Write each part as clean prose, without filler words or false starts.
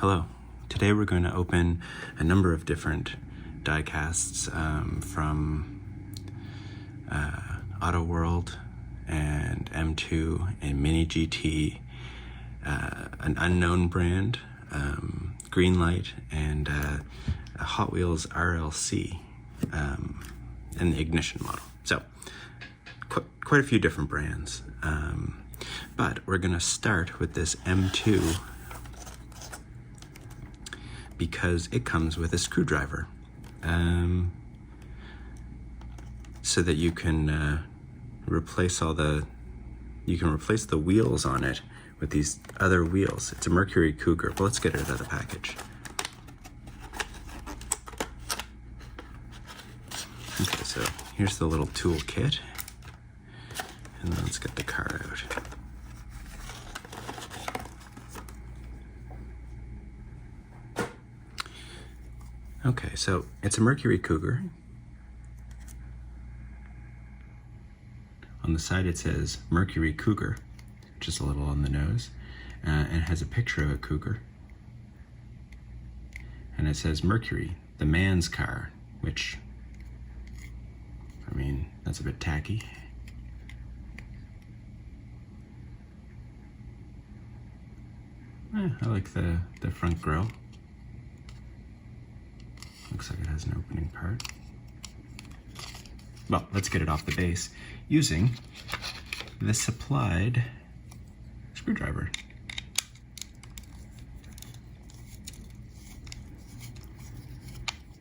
Hello. Today we're going to open a number of different diecasts from Auto World and M2 and Mini GT, an unknown brand, Greenlight, and a Hot Wheels RLC in the ignition model. So quite a few different brands, but we're going to start with this M2 because it comes with a screwdriver, so that you can replace the wheels on it with these other wheels. It's a Mercury Cougar, but let's get it out of the package. Okay, so here's the little tool kit, and then let's get the car out. Okay, so it's a Mercury Cougar. On the side it says Mercury Cougar, just a little on the nose, and it has a picture of a cougar. And it says Mercury, the man's car, which, I mean, that's a bit tacky. I like the front grille. Looks like it has an opening part. Well, let's get it off the base using the supplied screwdriver.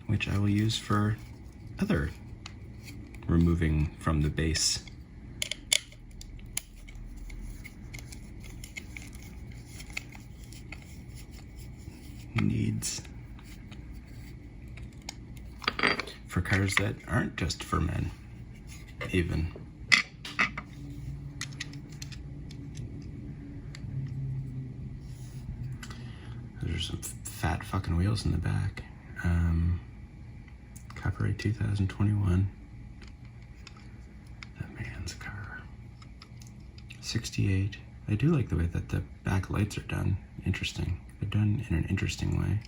Which I will use for other removing from the base. Needs. For cars that aren't just for men, even. There's some fat fucking wheels in the back. Copyright 2021. That man's car. 68. I do like the way that the back lights are done. Interesting. They're done in an interesting way.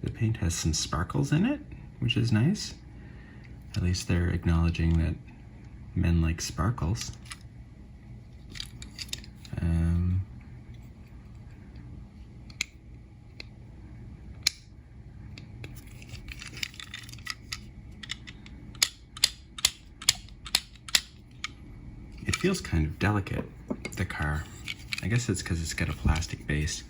The paint has some sparkles in it, which is nice. At least they're acknowledging that men like sparkles. It feels kind of delicate, the car. I guess it's because it's got a plastic base.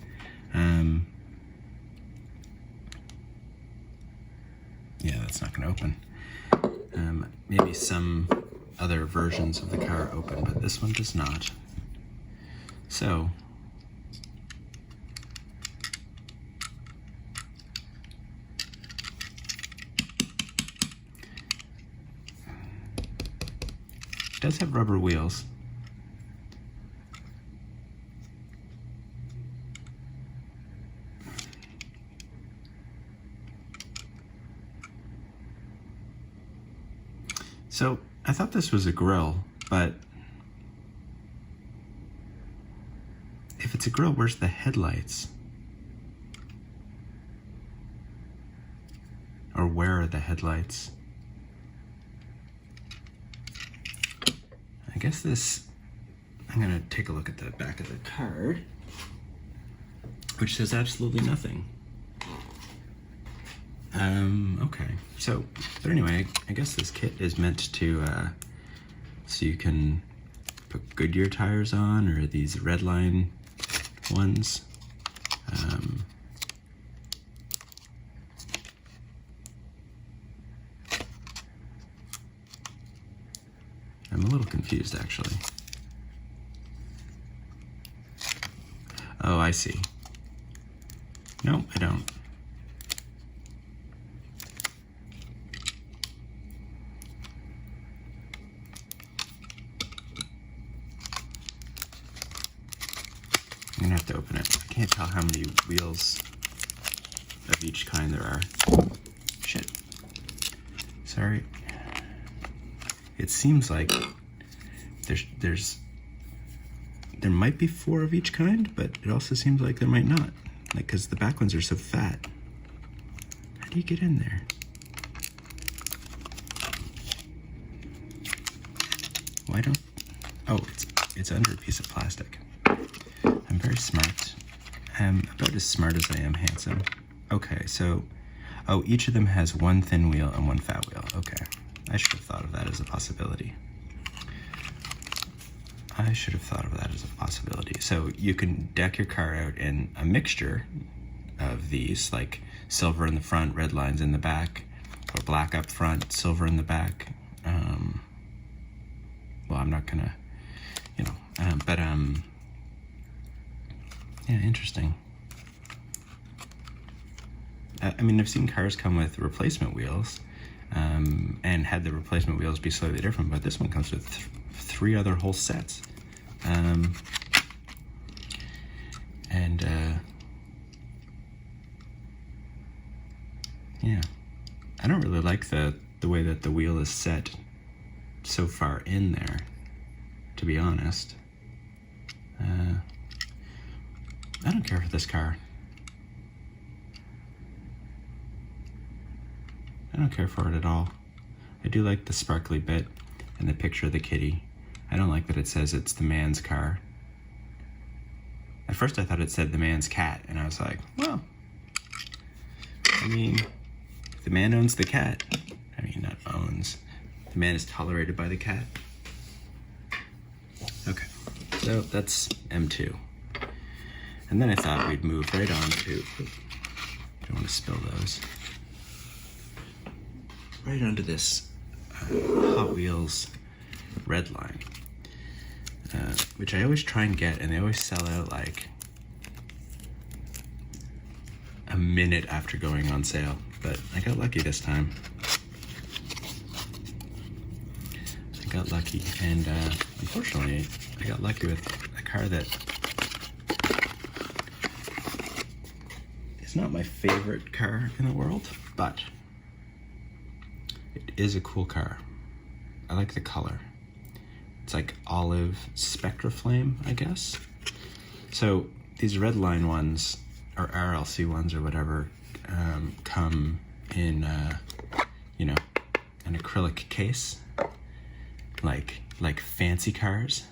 Yeah, that's not going to open. Maybe some other versions of the car open, but this one does not. So, it does have rubber wheels. So I thought this was a grille, but if it's a grille, where's the headlights? Or where are the headlights? I guess this, I'm gonna take a look at the back of the card, which says absolutely nothing. Okay, but anyway, I guess this kit is meant to, so you can put Goodyear tires on, or these Redline ones. I'm a little confused, actually. Oh, I see. No, I don't. I'm gonna have to open it. I can't tell how many wheels of each kind there are. Shit. Sorry. It seems like there's there might be 4 of each kind, but it also seems like there might not. Like, because the back ones are so fat. How do you get in there? Why don't... Oh, it's under a piece of plastic. I'm very smart. I'm about as smart as I am handsome. Okay, so... Oh, each of them has 1 thin wheel and 1 fat wheel. Okay. I should have thought of that as a possibility. So you can deck your car out in a mixture of these, like silver in the front, red lines in the back, or black up front, silver in the back. Well, I'm not gonna, yeah, interesting. I mean, I've seen cars come with replacement wheels, and had the replacement wheels be slightly different, but this one comes with 3 other whole sets. Yeah, I don't really like the way that the wheel is set so far in there, to be honest. I don't care for this car. I don't care for it at all. I do like the sparkly bit and the picture of the kitty. I don't like that it says it's the man's car. At first I thought it said the man's cat, and I was like, well, I mean, if the man owns the cat, I mean, not owns, the man is tolerated by the cat. Okay, so that's M2. And then I thought we'd move right on to, don't want to spill those, right onto this Hot Wheels red line, which I always try and get, and they always sell out like a minute after going on sale, but I got lucky this time. And unfortunately, I got lucky with a car that is not my favorite car in the world, but it is a cool car. I like the color. It's like olive spectra flame, I guess. So these red line ones, or RLC ones or whatever, come in, an acrylic case, like fancy cars.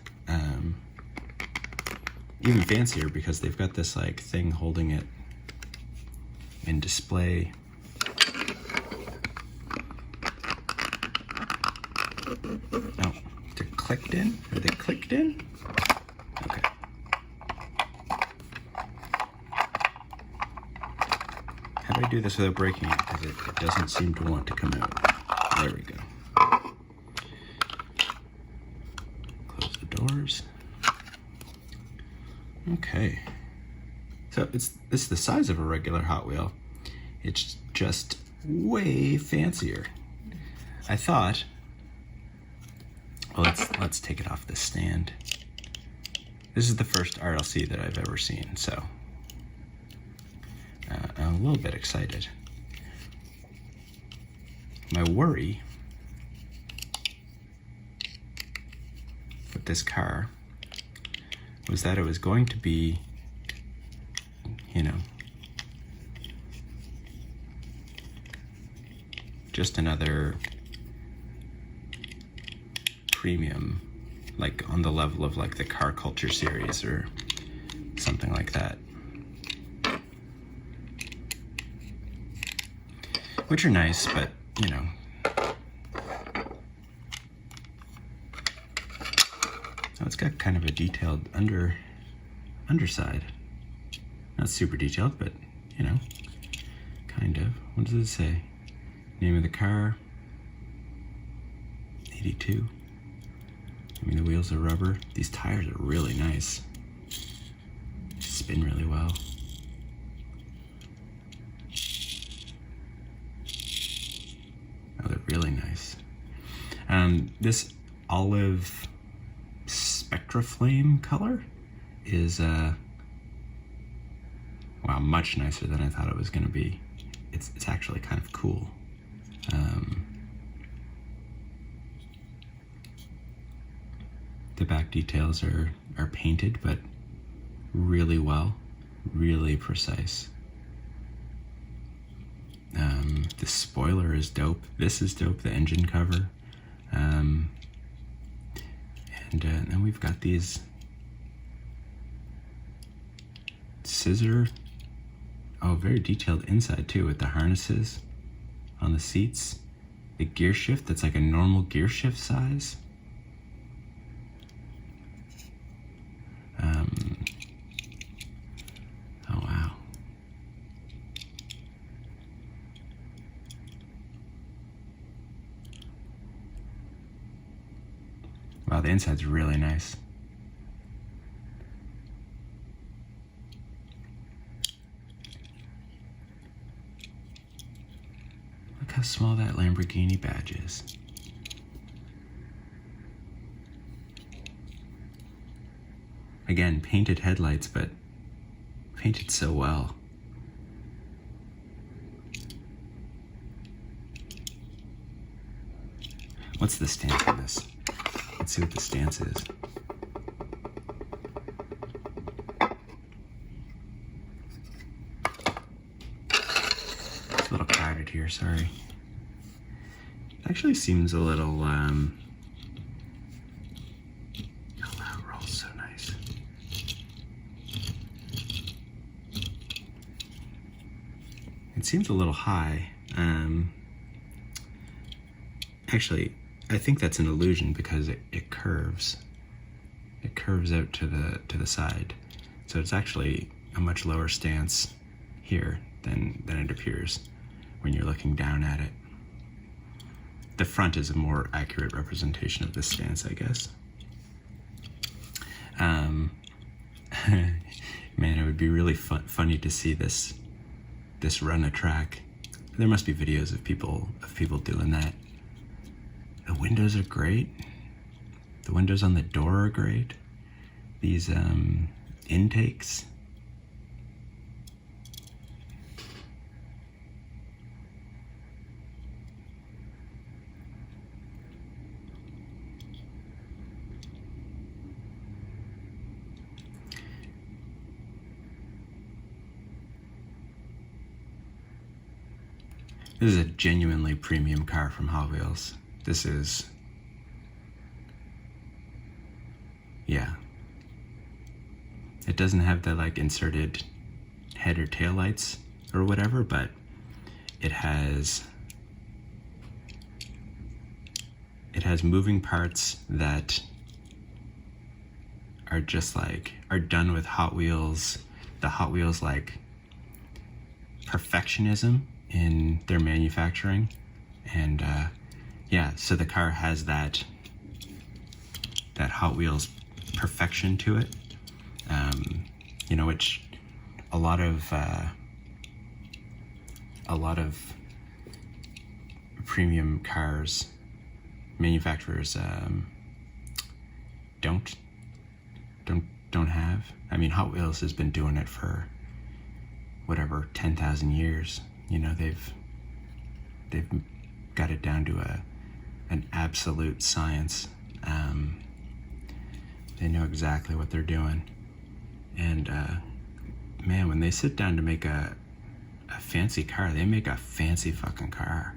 Even fancier because they've got this like thing holding it in display. Oh, they're clicked in? Are they clicked in? Okay. How do I do this without breaking it? Because it doesn't seem to want to come out. There we go. Close the doors. Okay. So this is the size of a regular Hot Wheel. It's just way fancier. I thought, well, let's take it off the stand. This is the first RLC that I've ever seen, so I'm a little bit excited. My worry with this car was that it was going to be, just another premium, like on the level of like the Car Culture series or something like that, which are nice, but oh, it's got kind of a detailed underside. Not super detailed, but kind of. What does it say? Name of the car, 82. I mean, the wheels are rubber. These tires are really nice. Spin really well. Oh, they're really nice. This olive spectra flame color is wow, much nicer than I thought it was going to be. It's actually kind of cool. The back details are painted, but really well, really precise. The spoiler is dope. This is dope, the engine cover. And then we've got these scissor, very detailed inside too, with the harnesses on the seats. The gear shift, that's like a normal gear shift size. Oh wow. Wow, the inside's really nice. Look how small that Lamborghini badge is. Again, painted headlights, but painted so well. What's the stance on this? Let's see what the stance is. It's a little crowded here, sorry. It actually seems a little, oh wow, it rolls so nice. It seems a little high. Actually, I think that's an illusion because it curves. It curves out to the side. So it's actually a much lower stance here than it appears when you're looking down at it. The front is a more accurate representation of this stance, I guess. Man, it would be really funny to see this run a track. There must be videos of people doing that. The windows are great. The windows on the door are great. These intakes. This is a genuinely premium car from Hot Wheels. This is, yeah. It doesn't have the like inserted head or tail lights or whatever, but it has moving parts that are just like, are done with Hot Wheels, the Hot Wheels like perfectionism in their manufacturing. And yeah, so the car has that Hot Wheels perfection to it, you know, which a lot of premium cars manufacturers don't have. I mean, Hot Wheels has been doing it for whatever 10,000 years. You know, they've got it down to an absolute science. They know exactly what they're doing, and man, when they sit down to make a fancy car, they make a fancy fucking car.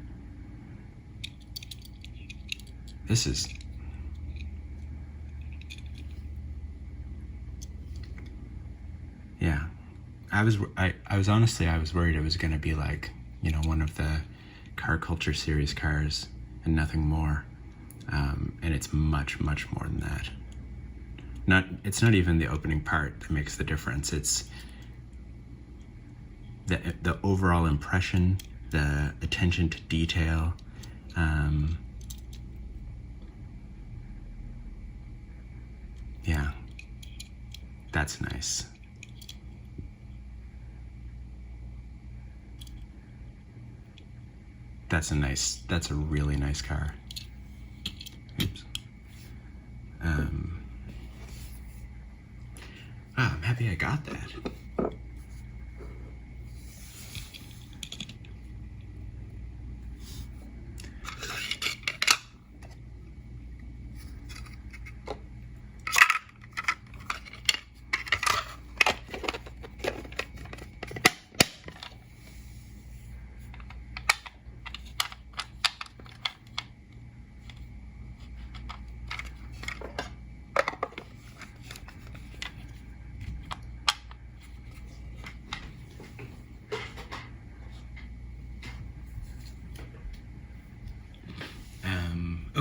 This is, yeah. I was honestly, I was worried it was gonna be like, you know, one of the Car Culture series cars and nothing more. And it's much, much more than that. It's not even the opening part that makes the difference. It's the overall impression, the attention to detail. Yeah, that's nice. That's a really nice car. Oops. I'm happy I got that.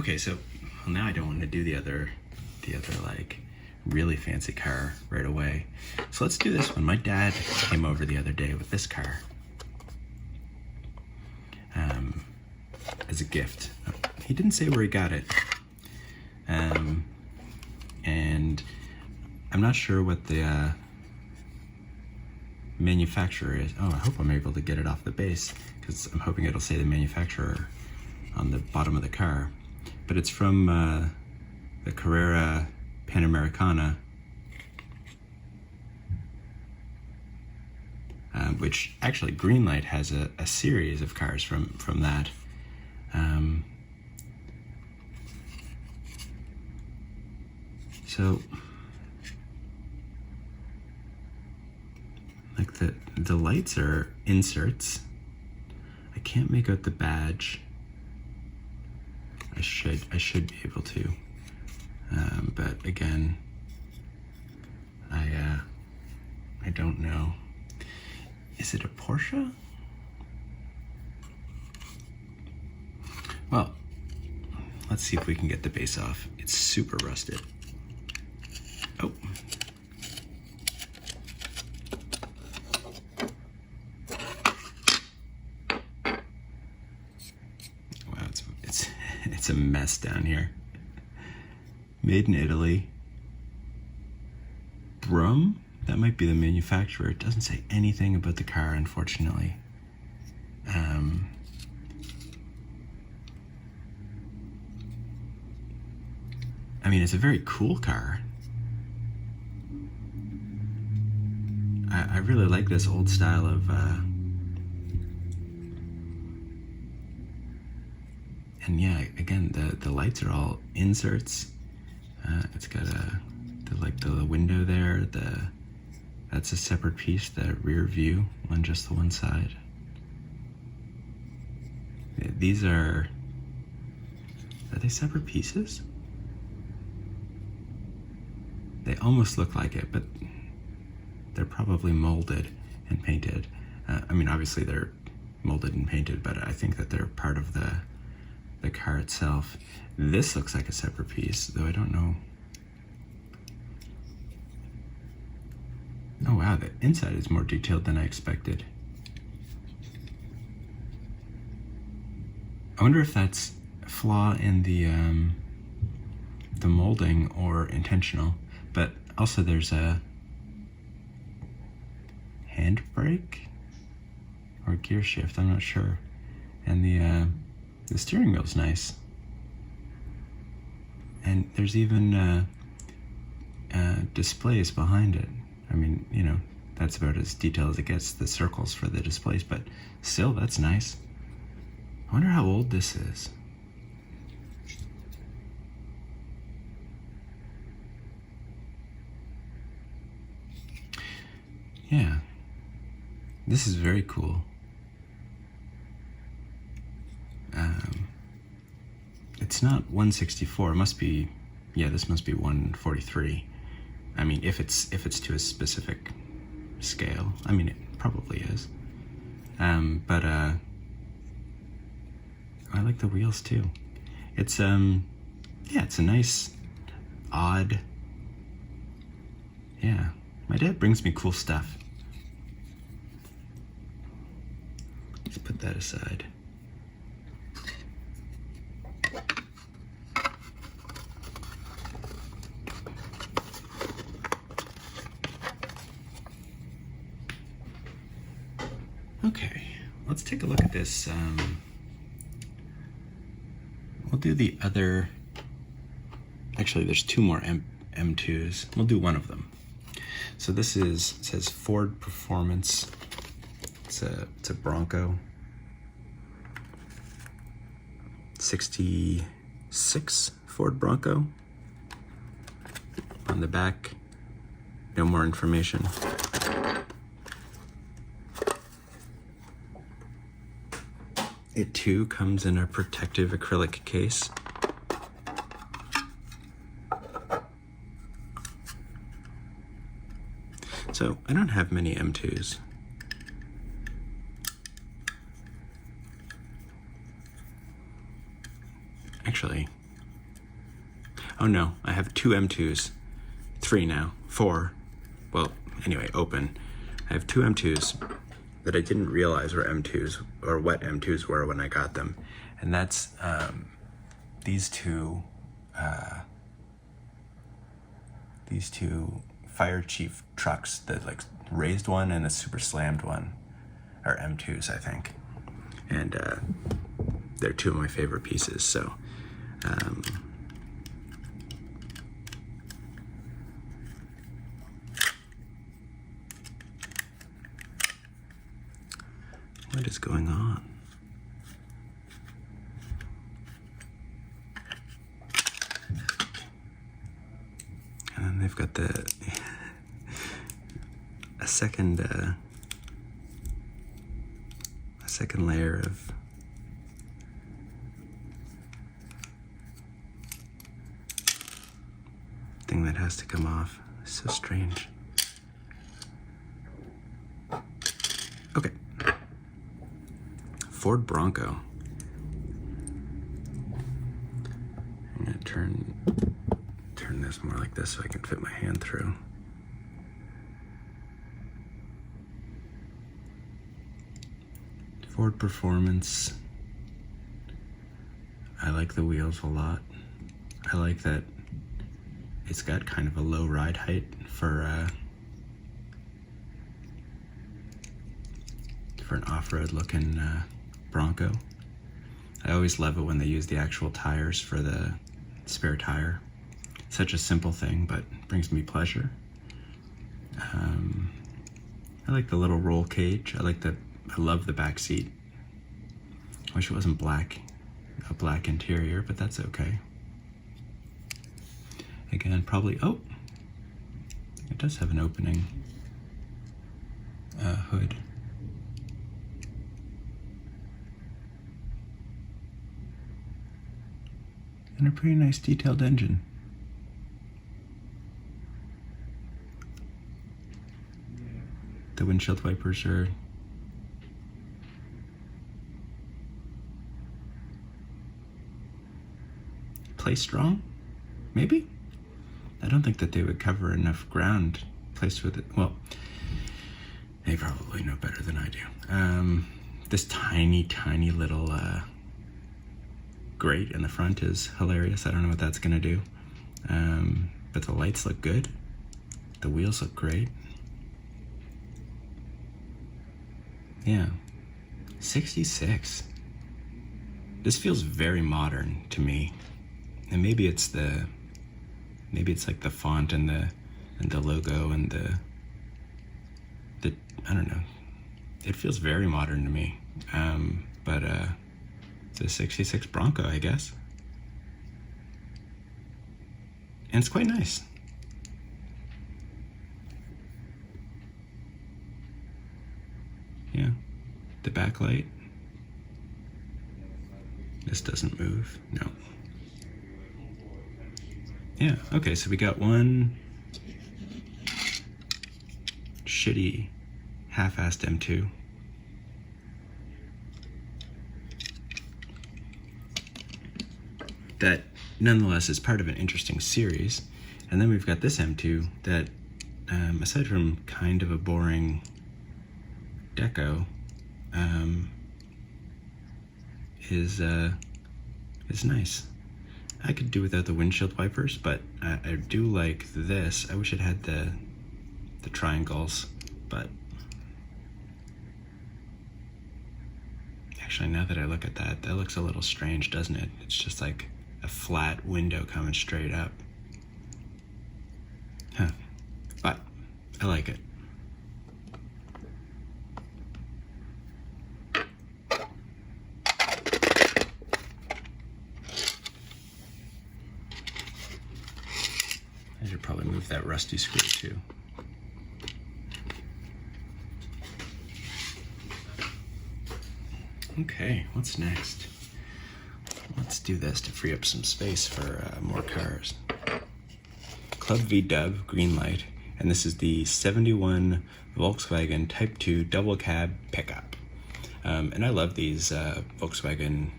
Okay, so well, now I don't want to do the other like really fancy car right away. So let's do this one. My dad came over the other day with this car as a gift. He didn't say where he got it. And I'm not sure what the manufacturer is. Oh, I hope I'm able to get it off the base, because I'm hoping it'll say the manufacturer on the bottom of the car. But it's from the Carrera Panamericana, which actually Greenlight has a series of cars from that. So like the lights are inserts. I can't make out the badge. I should be able to, but again, I don't know. Is it a Porsche? Well, let's see if we can get the base off. It's super rusted. Oh. Wow, it's a mess down here. Made in Italy. Brum? That might be the manufacturer. It doesn't say anything about the car, unfortunately. I mean, it's a very cool car. I really like this old style of and yeah, again, the lights are all inserts. It's got the window there. That's a separate piece. The rear view on just the one side. These are they separate pieces? They almost look like it, but they're probably molded and painted. I mean, obviously they're molded and painted, but I think that they're part of the car itself. This looks like a separate piece, though I don't know. Oh wow, the inside is more detailed than I expected. I wonder if that's a flaw in the molding or intentional. But also there's a handbrake or gear shift, I'm not sure. And the steering wheel's nice. And there's even displays behind it. I mean, you know, that's about as detailed as it gets, the circles for the displays, but still, that's nice. I wonder how old this is. Yeah, this is very cool. It's not 164. It must be, yeah, this must be 143. I mean, if it's to a specific scale. I mean, it probably is. But I like the wheels too. It's yeah, it's a nice, odd. Yeah, my dad brings me cool stuff. Let's put that aside. Okay, let's take a look at this. We'll do the other. Actually, there's two more M2s. We'll do one of them. So this says Ford Performance. It's a Bronco. 66 Ford Bronco. On the back, no more information. It too comes in a protective acrylic case. So I don't have many M2s. Actually, Oh no, I have 2 M2s. 3 now. 4. Well, anyway, open. I have 2 M2s that I didn't realize were M2s, or what M2s were when I got them. And that's these two fire chief trucks, the like raised one and the super slammed one, are M2s, I think. And they're 2 of my favorite pieces, so what is going on? And then they've got the a second layer of thing that has to come off. It's so strange. Okay. Ford Bronco. I'm gonna turn this more like this so I can fit my hand through. Ford Performance. I like the wheels a lot. I like that it's got kind of a low ride height for an off-road looking Bronco. I always love it when they use the actual tires for the spare tire. Such a simple thing, but brings me pleasure. I like the little roll cage. I love the back seat. I wish it wasn't black, a black interior, but that's okay. Again, probably, oh, it does have an opening hood. And a pretty nice detailed engine. The windshield wipers are play strong, maybe? I don't think that they would cover enough ground placed with it. Well, they probably know better than I do. This tiny little grate in the front is hilarious. I don't know what that's gonna do. But the lights look good. The wheels look great. Yeah, 66. This feels very modern to me. And maybe it's like the font and the logo and the I don't know. It feels very modern to me. But it's a 66 Bronco, I guess. And it's quite nice. Yeah, the backlight. This doesn't move, no. Yeah, okay, so we got one shitty half-assed M2. That nonetheless is part of an interesting series. And then we've got this M2 that, aside from kind of a boring deco, is nice. I could do without the windshield wipers, but I do like this. I wish it had the triangles, but actually now that I look at that looks a little strange, doesn't it? It's just like a flat window coming straight up. Huh. But I like it. I should probably move that rusty screw too. Okay, what's next? Let's do this to free up some space for more cars. Club V Dub Greenlight, and this is the 71 Volkswagen Type 2 double cab pickup. And I love these Volkswagen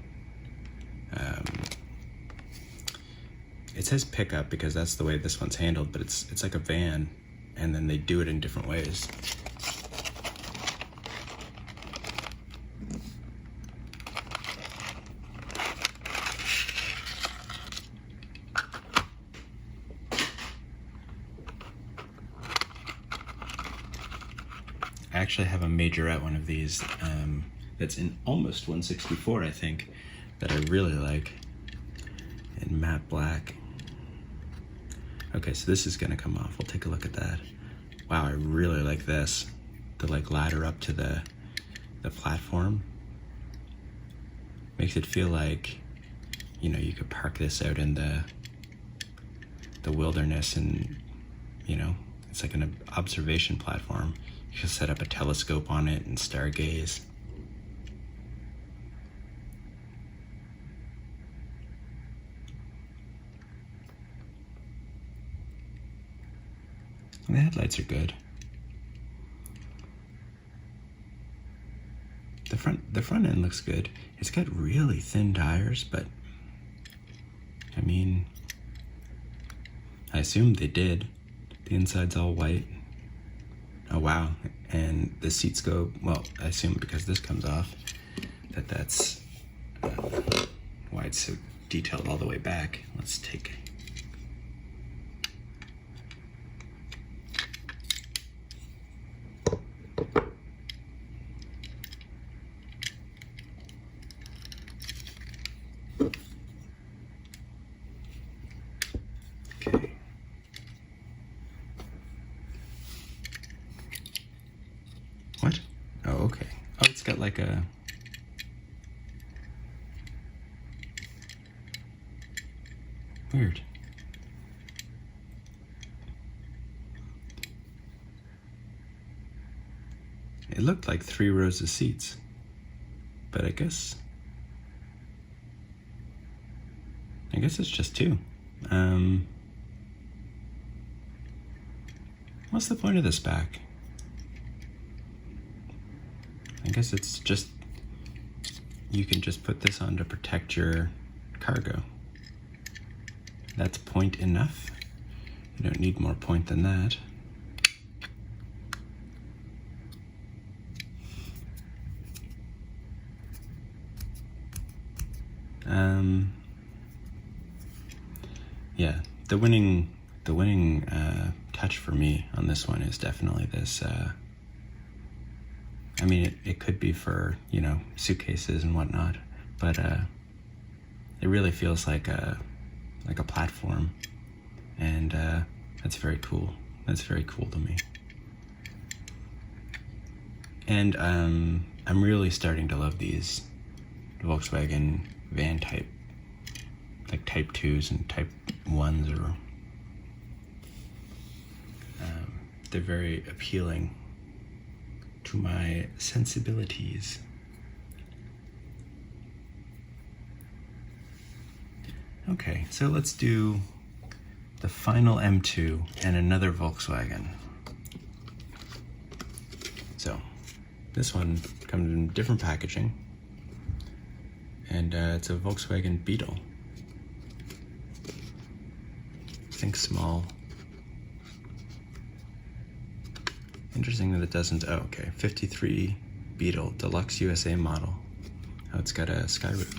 it says pickup because that's the way this one's handled, but it's like a van, and then they do it in different ways. I actually have a majorette one of these that's in almost 164, I think, that I really like, in matte black. Okay, so this is gonna come off. We'll take a look at that. Wow, I really like this. The like ladder up to the platform. Makes it feel like, you know, you could park this out in the wilderness, and, you know, it's like an observation platform. You can set up a telescope on it and stargaze. And the headlights are good. The front end looks good. It's got really thin tires, but I mean, I assume they did. The inside's all white. Oh wow, and the seats go, well, I assume because this comes off, that's why it's so detailed all the way back. Let's take okay. What? Oh, okay. Oh, it's got like a... Weird. It looked like 3 rows of seats, but I guess it's just 2. What's the point of this back? I guess it's just, you can just put this on to protect your cargo. That's point enough. You don't need more point than that. Yeah, the winning touch for me on this one is definitely this. I mean, it could be for, you know, suitcases and whatnot, but it really feels like a platform, and that's very cool. That's very cool to me. And I'm really starting to love these Volkswagen van type, like Type 2s and Type 1s, or they're very appealing to my sensibilities. Okay, so let's do the final M2 and another Volkswagen. So this one comes in different packaging, and it's a Volkswagen Beetle. Think small. Interesting that it doesn't, oh okay, 53 Beetle, Deluxe USA model. Oh, it's got a sky roof.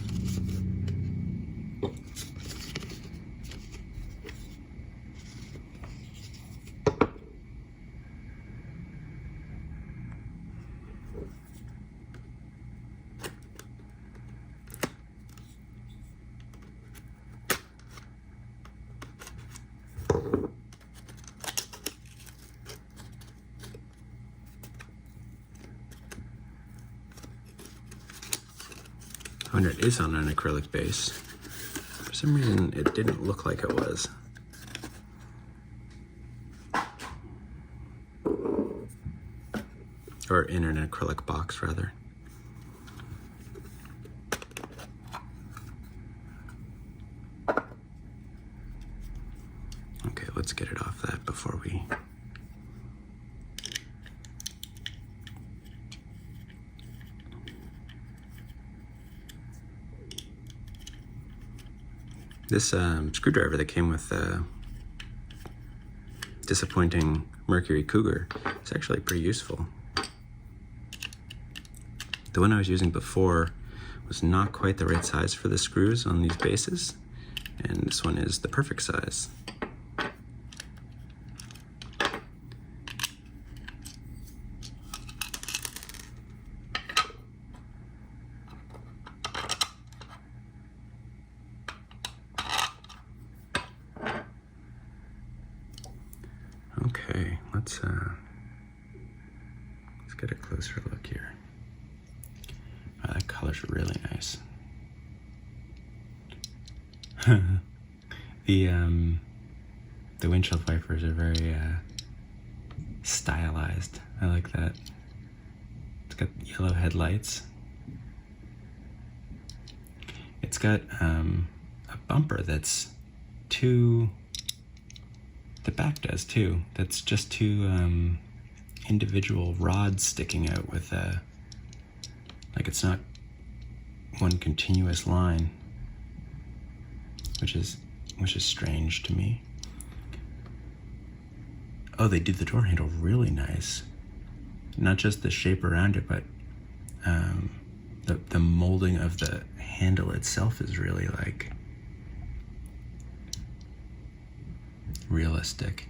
And it is on an acrylic base. For some reason, it didn't look like it was. Or in an acrylic box, rather. Okay, let's get it off that before we... This screwdriver that came with the disappointing Mercury Cougar is actually pretty useful. The one I was using before was not quite the right size for the screws on these bases, and this one is the perfect size. Okay, let's get a closer look here. Oh, that color's really nice. The windshield wipers are very stylized. I like that. It's got yellow headlights. It's got a bumper that's two. The back does too. That's just two individual rods sticking out with like it's not one continuous line, which is strange to me. Oh, they did the door handle really nice. Not just the shape around it, but the molding of the handle itself is really like realistic.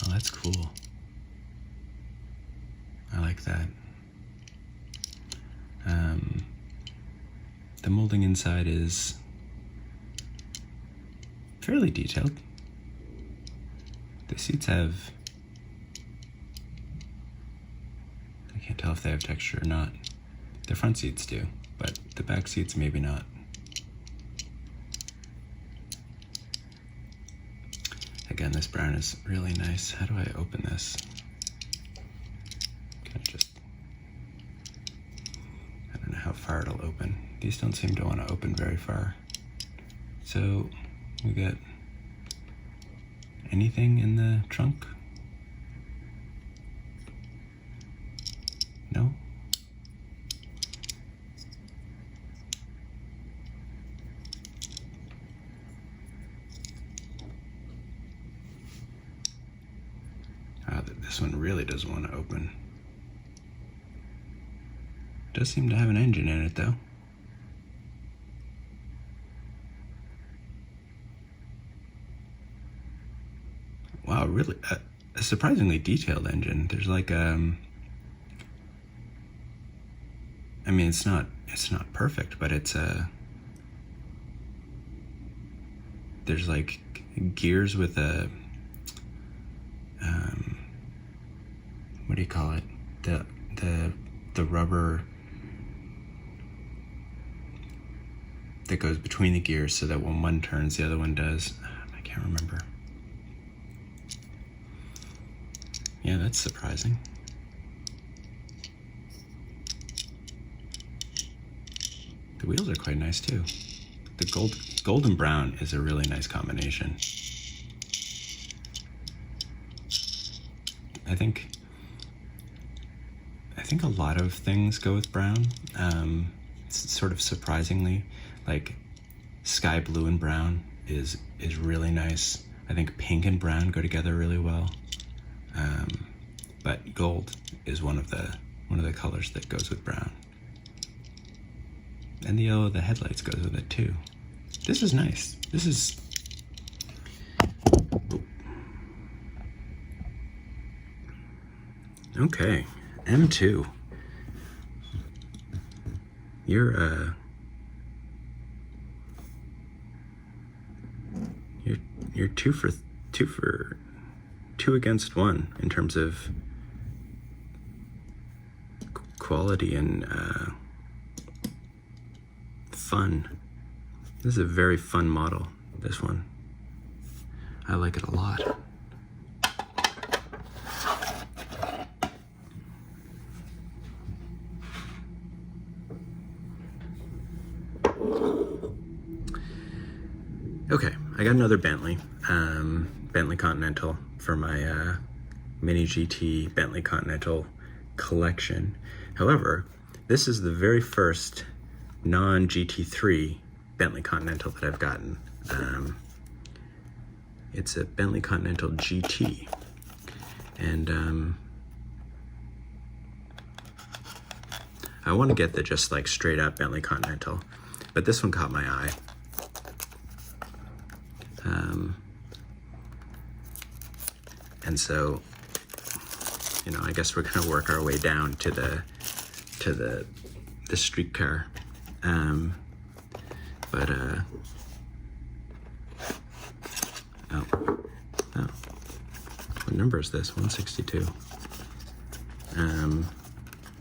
Oh, that's cool. I like that. The molding inside is fairly detailed. The seats have, I can't tell if they have texture or not. The front seats do, but the back seats maybe not. Again, this brown is really nice. How do I open this? Kind of just, I don't know how far it'll open. These don't seem to want to open very far. So we got anything in the trunk? No? This one really doesn't want to open. Does seem to have an engine in it though. Wow, really a surprisingly detailed engine. There's like I mean it's not perfect, but it's there's like gears with a what do you call it? The rubber that goes between the gears so that when one turns, the other one does. I can't remember. Yeah, that's surprising. The wheels are quite nice too. The gold and brown is a really nice combination. I think a lot of things go with brown. Sort of surprisingly, like sky blue and brown is really nice. I think pink and brown go together really well. But gold is one of the colors that goes with brown. And the yellow of the headlights goes with it too. This is nice. This is okay. M2. You're two against one in terms of quality and fun. This is a very fun model, this one. I like it a lot. Okay, I got another Bentley, Bentley Continental for my Mini GT Bentley Continental collection. However, this is the very first non-GT3 Bentley Continental that I've gotten. It's a Bentley Continental GT, and I want to get the just like straight up Bentley Continental, but this one caught my eye. And so, you know, I guess we're gonna work our way down to the street car. Oh, what number is this? 162.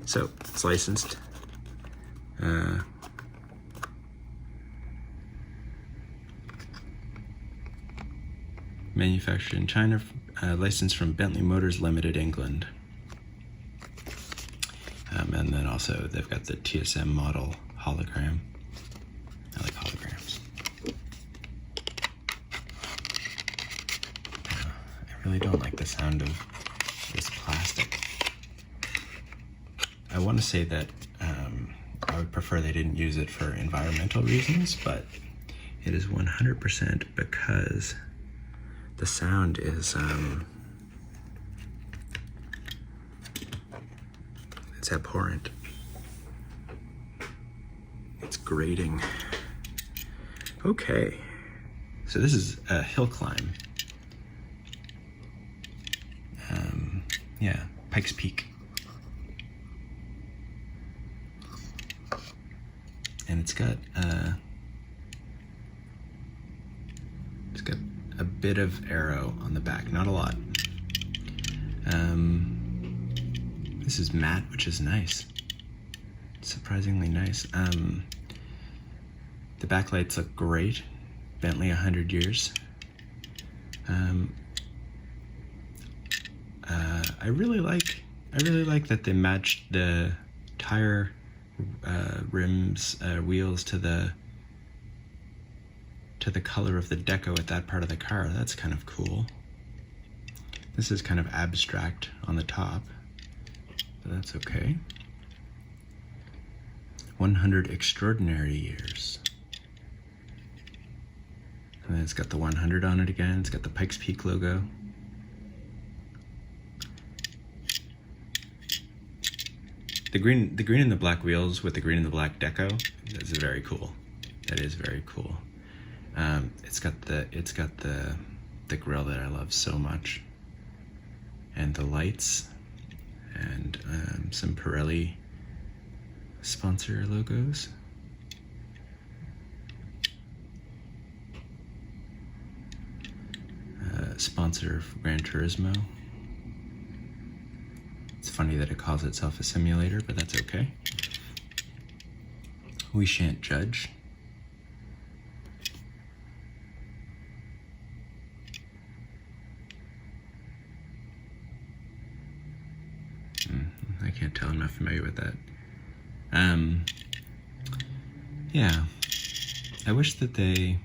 So it's licensed. Manufactured in China, licensed from Bentley Motors Limited, England. And then also they've got the TSM model hologram. I like holograms. I really don't like the sound of this plastic. I want to say that I would prefer they didn't use it for environmental reasons, but it is 100% because the sound is it's abhorrent. It's grating. Okay, so this is a hill climb. Yeah, Pikes Peak. And it's got a bit of aero on the back, not a lot. This is matte, which is nice. Surprisingly nice. The backlights look great. Bentley 100 years. I really like that they matched the tire rims, wheels to the color of the deco at that part of the car. That's kind of cool. This is kind of abstract on the top, but that's okay. 100 extraordinary years. And then it's got the 100 on it again. It's got the Pikes Peak logo. The green and the black wheels with the green and the black deco is very cool. That is very cool. It's got the grille that I love so much, and the lights, and some Pirelli sponsor logos. Sponsor of Gran Turismo. It's funny that it calls itself a simulator, but that's okay. We shan't judge. I can't tell, I'm not familiar with that. Yeah, I wish that they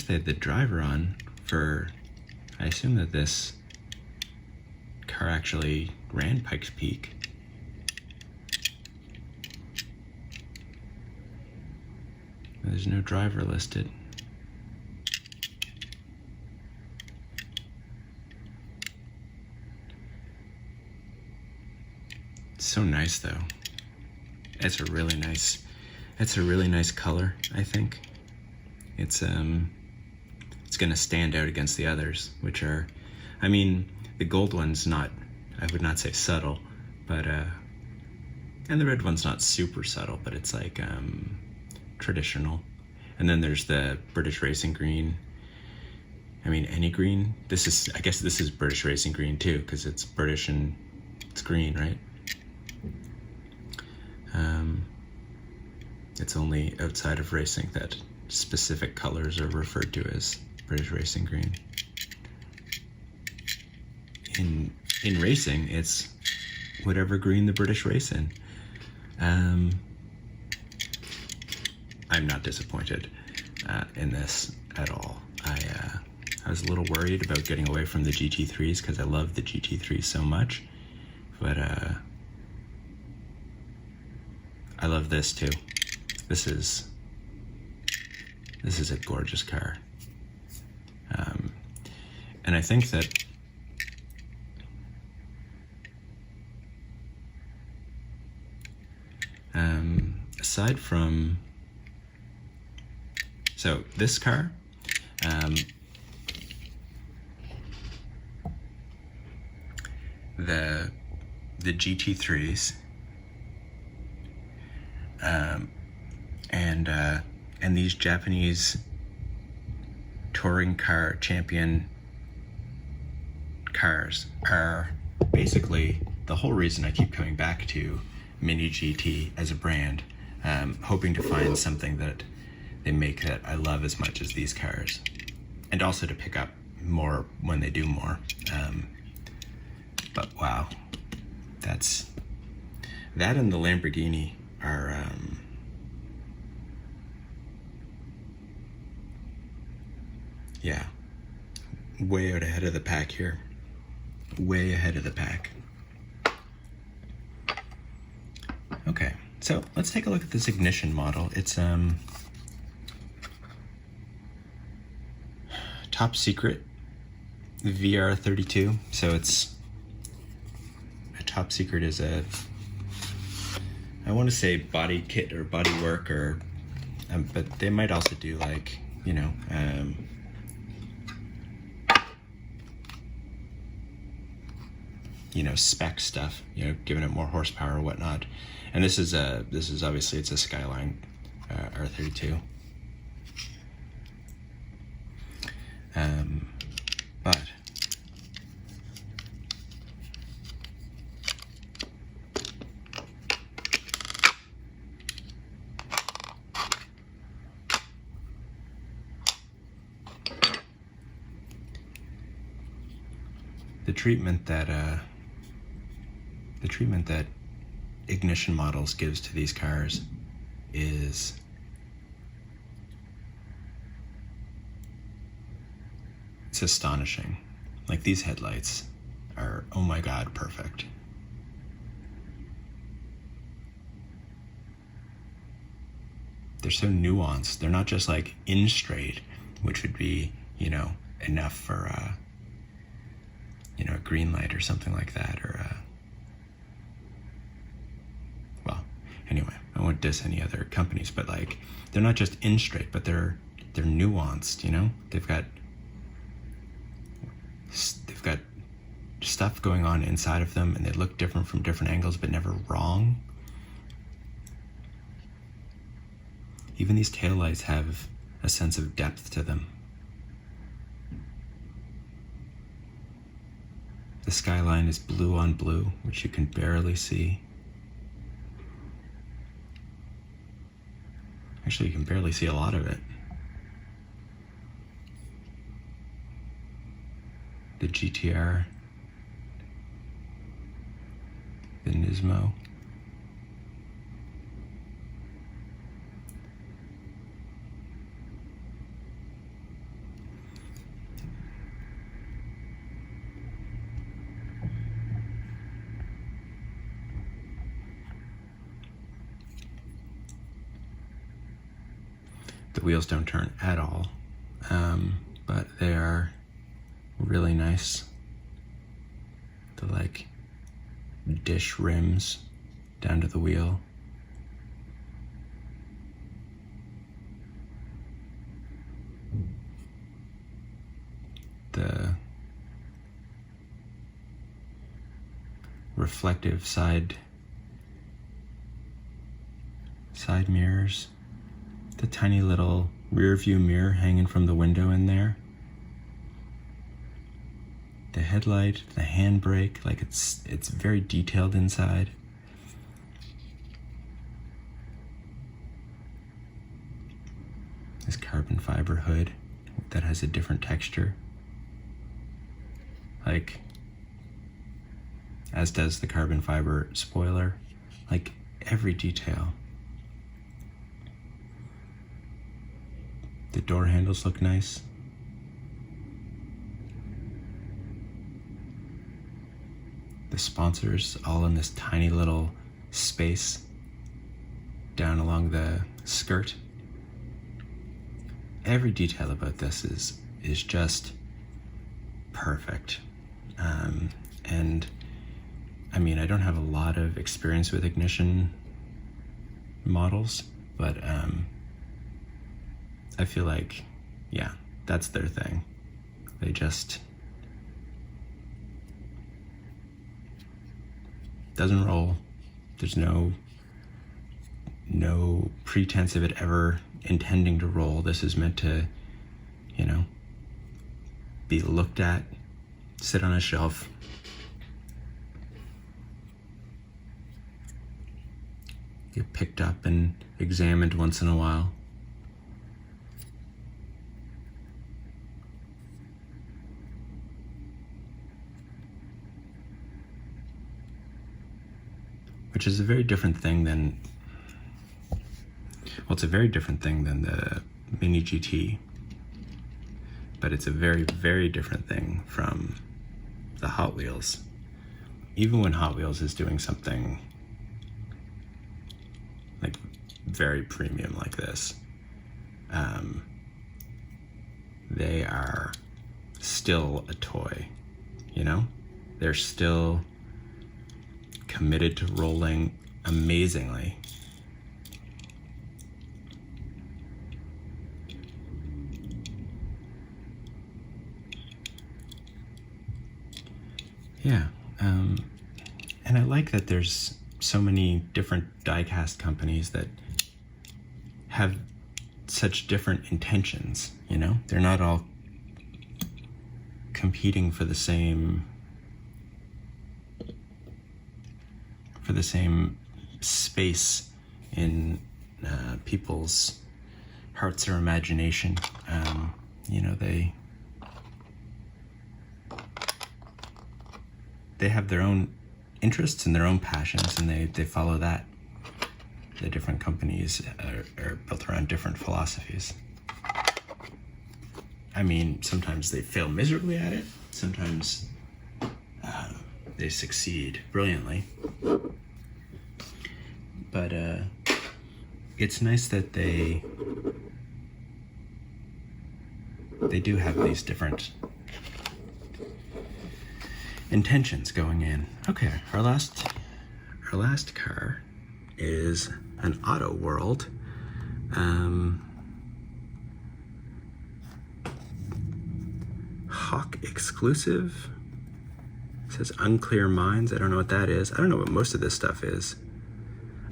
had the driver on for, I assume that this car actually ran Pikes Peak. There's no driver listed. It's so nice though. It's a really nice color, I think. It's gonna stand out against the others, which are, I mean, the gold one's not, I would not say subtle, but and the red one's not super subtle, but it's like traditional. And then there's the British Racing Green. I mean, any green. I guess this is British Racing Green too, because it's British and it's green, right? It's only outside of racing that specific colors are referred to as British Racing Green. In racing, it's whatever green the British race in. I'm not disappointed in this at all. I was a little worried about getting away from the GT3s because I love the GT3 so much, but I love this too. This is a gorgeous car, and I think that aside from, so this car, the GT3s, and these Japanese touring car champion cars are basically the whole reason I keep coming back to Mini GT as a brand, hoping to find something that they make that I love as much as these cars, and also to pick up more when they do more. But wow, that and the Lamborghini are yeah, way out ahead of the pack here. Way ahead of the pack. Okay, so let's take a look at this ignition model. It's top secret VR32. So it's a top secret is a, I want to say body kit or body work, or but they might also do like, you know, spec stuff, giving it more horsepower or whatnot. And this is obviously, it's a Skyline R32. But the treatment that ignition models gives to these cars is it's astonishing. Like, these headlights are, oh my god, perfect. They're so nuanced. They're not just like in straight, which would be, enough for a Greenlight or something like that, or well, anyway, I won't diss any other companies, but like, they're not just in straight, but they're nuanced. They've got stuff going on inside of them, and they look different from different angles, but never wrong. Even these taillights have a sense of depth to them. The skyline is blue on blue, which you can barely see. Actually, you can barely see a lot of it. The GTR, the Nismo. The wheels don't turn at all, but they are really nice. The like dish rims down to the wheel. The reflective side mirrors. The tiny little rear view mirror hanging from the window in there. The headlight, the handbrake, like it's very detailed inside. This carbon fiber hood that has a different texture. Like, as does the carbon fiber spoiler. Like, every detail. The door handles look nice. the sponsors all in this tiny little space down along the skirt. Every detail about this is just perfect. And I mean, I don't have a lot of experience with ignition models, but I feel like, yeah, that's their thing. They just doesn't roll. There's no pretense of it ever intending to roll. This is meant to, you know, be looked at, sit on a shelf, get picked up and examined once in a while. Which is a very different thing than, well, it's a very different thing than the Mini GT, but it's a very, very different thing from the Hot Wheels. Even when Hot Wheels is doing something like very premium like this, they are still a toy, you know? They're still committed to rolling amazingly. Yeah, and I like that there's so many different diecast companies that have such different intentions, you know? They're not all competing for the same space in people's hearts or imagination. You know, they have their own interests and their own passions, and they follow that. The different companies are built around different philosophies. I mean, sometimes they fail miserably at it. Sometimes they succeed brilliantly. But it's nice that they do have these different intentions going in. Okay, our last car is an Auto World. Hawk exclusive. It says Unclear Minds. I don't know what that is. I don't know what most of this stuff is.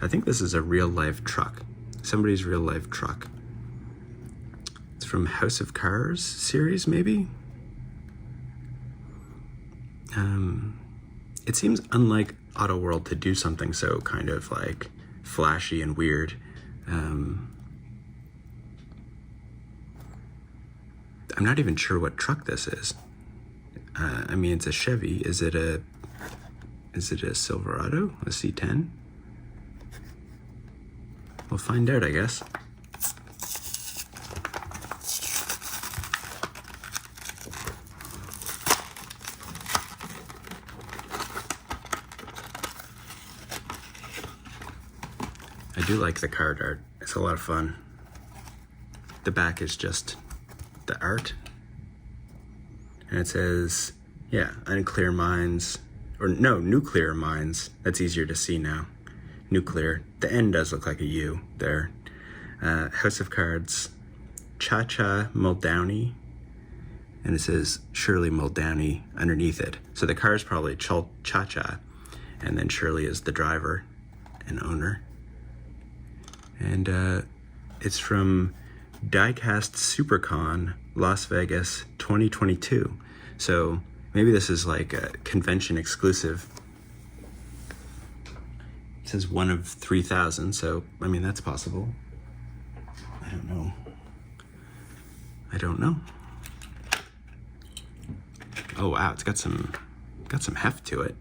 I think this is a real life truck. Somebody's real life truck. It's from House of Cars series, maybe? It seems unlike Auto World to do something so kind of like flashy and weird. I'm not even sure what truck this is. I mean, it's a Chevy. Is it a Silverado? A C10? We'll find out, I guess. I do like the card art. It's a lot of fun. The back is just the art. And it says, yeah, Unclear Minds, or no, Nuclear Minds. That's easier to see now. Nuclear. The N does look like a U there. House of Cards, Cha-Cha Muldowney. And it says Shirley Muldowney underneath it. So the car is probably Cha-Cha, and then Shirley is the driver and owner. And it's from Diecast SuperCon Las Vegas 2022. So maybe this is like a convention exclusive. It says one of 3,000, so I mean that's possible. I don't know. Oh wow, it's got some heft to it.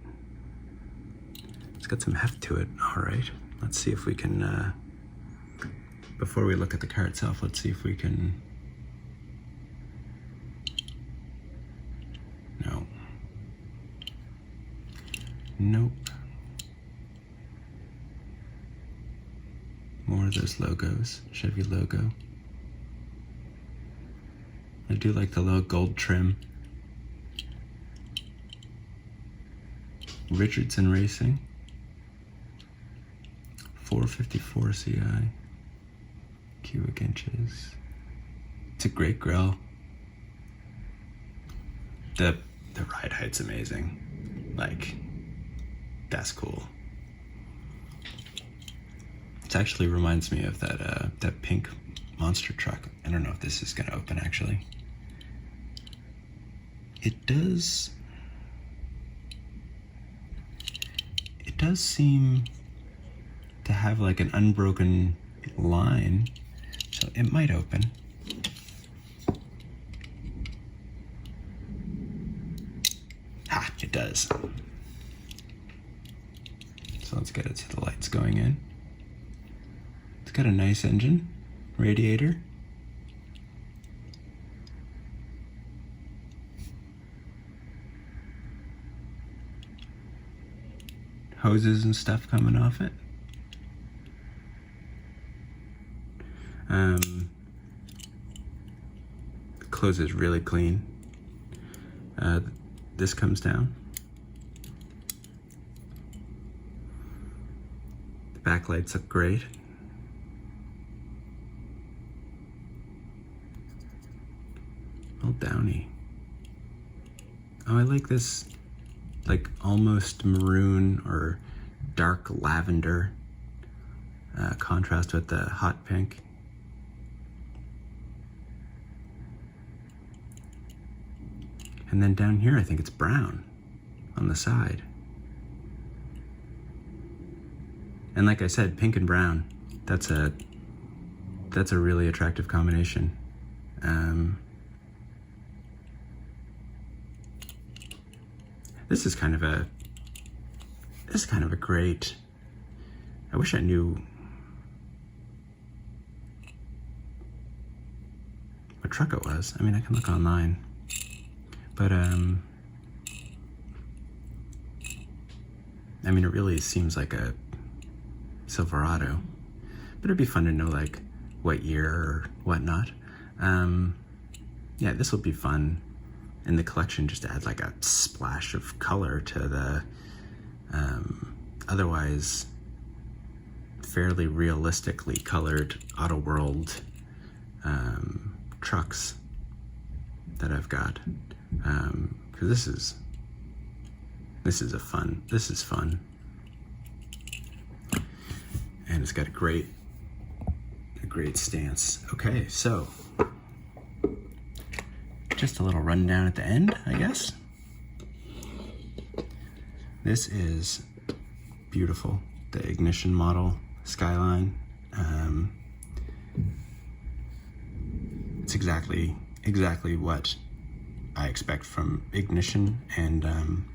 All right, let's see if we can. Before we look at the car itself, let's see if we can. Nope. More of those logos, Chevy logo. I do like the little gold trim. Richardson Racing. 454 CI. Cubic inches. It's a great grill. The ride height's amazing. Like, that's cool. It actually reminds me of that pink monster truck. I don't know if this is gonna open actually. It does seem to have like an unbroken line, so it might open. Ha, it does. So let's get it to the lights going in. It's got a nice engine, radiator. Hoses and stuff coming off it. The clothes is really clean. This comes down. The backlights look great. Well, downy. Oh, I like this, like almost maroon or dark lavender contrast with the hot pink. And then down here, I think it's brown on the side. And like I said, pink and brown, that's a really attractive combination. This is kind of a great, I wish I knew what truck it was. I mean, I can look online, but I mean, it really seems like a Silverado, but it'd be fun to know like what year or whatnot. Yeah, this will be fun in the collection, just to add like a splash of color to the otherwise fairly realistically colored Auto World trucks that I've got, because this is fun, and it's got a great stance. Okay, so just a little rundown at the end, I guess. This is beautiful, the ignition model Skyline. It's exactly what I expect from ignition, and I'm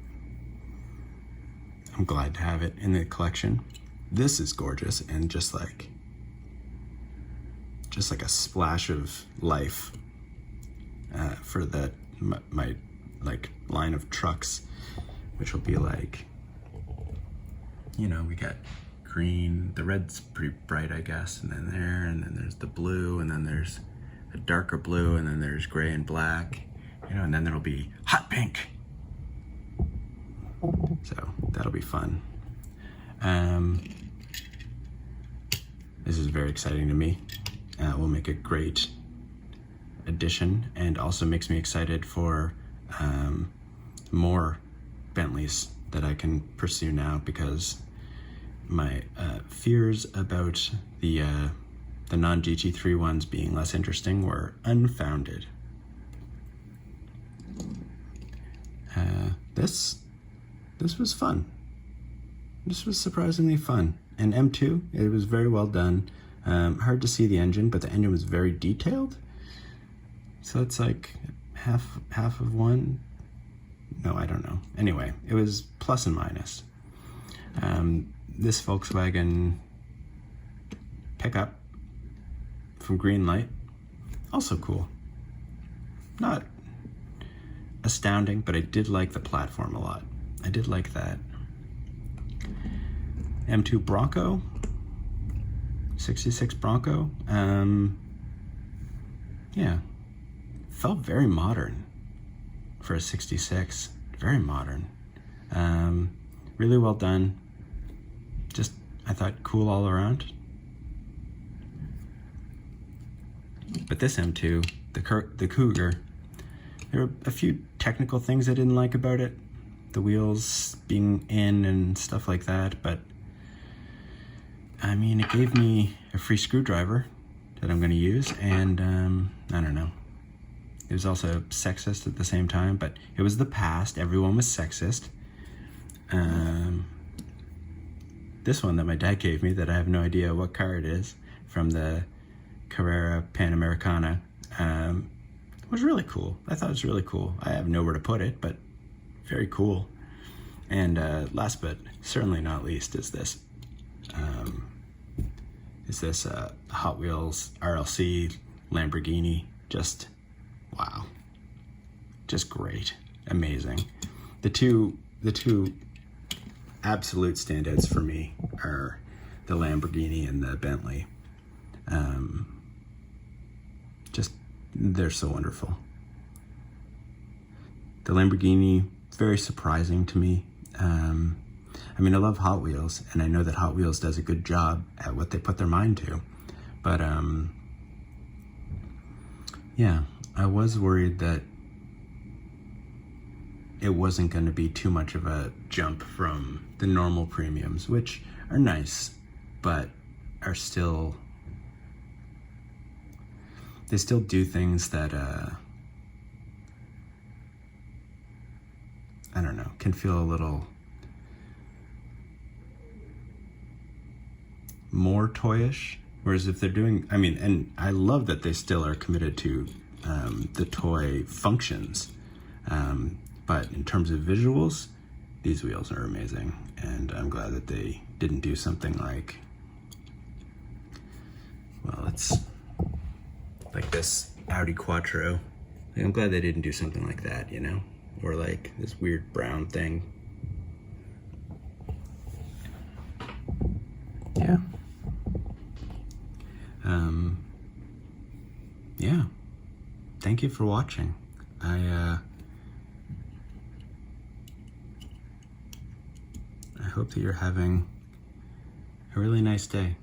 glad to have it in the collection. This is gorgeous, and just like a splash of life for my like line of trucks, which will be like, you know, we got green, the red's pretty bright, I guess, and then there's the blue, and then there's a darker blue, and then there's gray and black, you know, and then there'll be hot pink. So that'll be fun. This is very exciting to me. Will make a great addition, and also makes me excited for more Bentleys that I can pursue now, because my fears about the non-GT3 ones being less interesting were unfounded. This was fun. This was surprisingly fun. And M2, it was very well done. Hard to see the engine, but the engine was very detailed. So it's like half of one. No, I don't know. Anyway, it was plus and minus. This Volkswagen pickup from Greenlight, also cool. Not astounding, but I did like the platform a lot. I did like that. M2 Bronco, 66 Bronco. Yeah, felt very modern for a 66, very modern. Really well done. Just, I thought, cool all around. But this M2, the Cougar, there were a few technical things I didn't like about it. The wheels being in and stuff like that, but I mean, it gave me a free screwdriver that I'm going to use, and I don't know. It was also sexist at the same time, but it was the past. Everyone was sexist. This one that my dad gave me, that I have no idea what car it is, from the Carrera Panamericana, was really cool. I thought it was really cool. I have nowhere to put it, but very cool. And last but certainly not least is this Hot Wheels RLC Lamborghini. Just wow, just great, amazing. The two absolute standouts for me are the Lamborghini and the Bentley. Just, they're so wonderful. The Lamborghini, very surprising to me. I mean, I love Hot Wheels, and I know that Hot Wheels does a good job at what they put their mind to. But, yeah, I was worried that it wasn't going to be too much of a jump from the normal premiums, which are nice, but are still, they still do things that, I don't know, can feel a little more toyish. Whereas if they're doing, I mean, and I love that they still are committed to the toy functions. But in terms of visuals, these wheels are amazing. And I'm glad that they didn't do something like, well, it's like this Audi Quattro. I'm glad they didn't do something like that, you know? Or like this weird brown thing. Yeah. Yeah. Thank you for watching. I hope that you're having a really nice day.